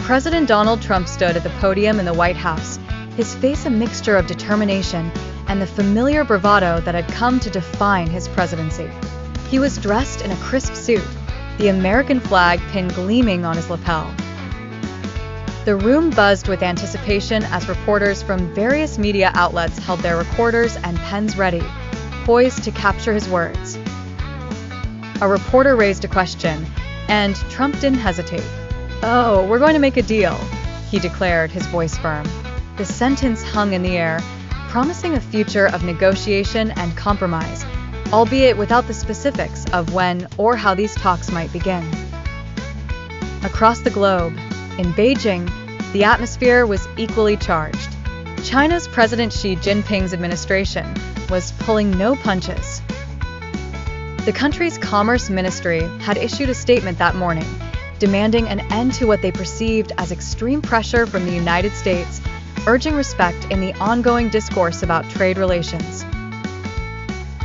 President Donald Trump stood at the podium in the White House, his face a mixture of determination and the familiar bravado that had come to define his presidency. He was dressed in a crisp suit, the American flag pinned gleaming on his lapel. The room buzzed with anticipation as reporters from various media outlets held their recorders and pens ready, poised to capture his words. A reporter raised a question, and Trump didn't hesitate. "Oh, we're going to make a deal," he declared, his voice firm. The sentence hung in the air, promising a future of negotiation and compromise, albeit without the specifics of when or how these talks might begin. Across the globe, in Beijing, the atmosphere was equally charged. China's President Xi Jinping's administration was pulling no punches. The country's Commerce Ministry had issued a statement that morning, demanding an end to what they perceived as extreme pressure from the United States, urging respect in the ongoing discourse about trade relations.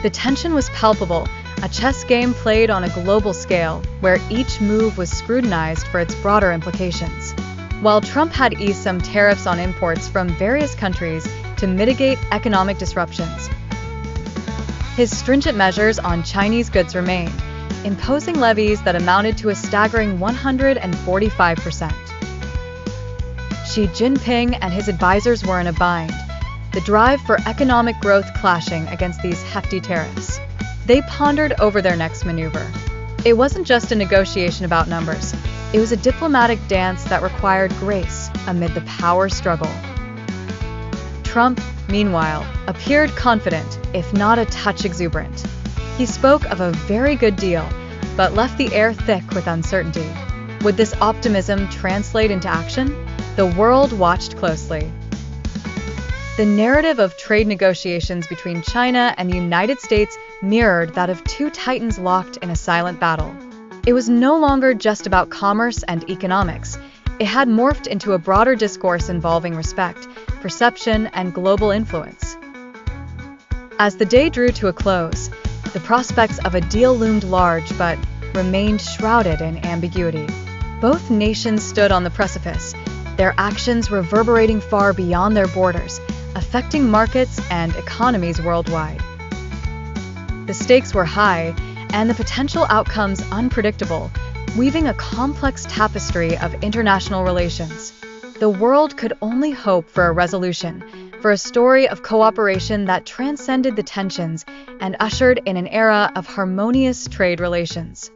The tension was palpable, a chess game played on a global scale, where each move was scrutinized for its broader implications. While Trump had eased some tariffs on imports from various countries to mitigate economic disruptions, his stringent measures on Chinese goods remained, imposing levies that amounted to a staggering 145%. Xi Jinping and his advisors were in a bind, the drive for economic growth clashing against these hefty tariffs. They pondered over their next maneuver. It wasn't just a negotiation about numbers. It was a diplomatic dance that required grace amid the power struggle. Trump, meanwhile, appeared confident, if not a touch exuberant. He spoke of a very good deal, but left the air thick with uncertainty. Would this optimism translate into action? The world watched closely. The narrative of trade negotiations between China and the United States mirrored that of two titans locked in a silent battle. It was no longer just about commerce and economics. It had morphed into a broader discourse involving respect, perception, and global influence. As the day drew to a close, the prospects of a deal loomed large but remained shrouded in ambiguity. Both nations stood on the precipice, their actions reverberating far beyond their borders, affecting markets and economies worldwide. The stakes were high, and the potential outcomes unpredictable, weaving a complex tapestry of international relations. The world could only hope for a resolution, for a story of cooperation that transcended the tensions and ushered in an era of harmonious trade relations.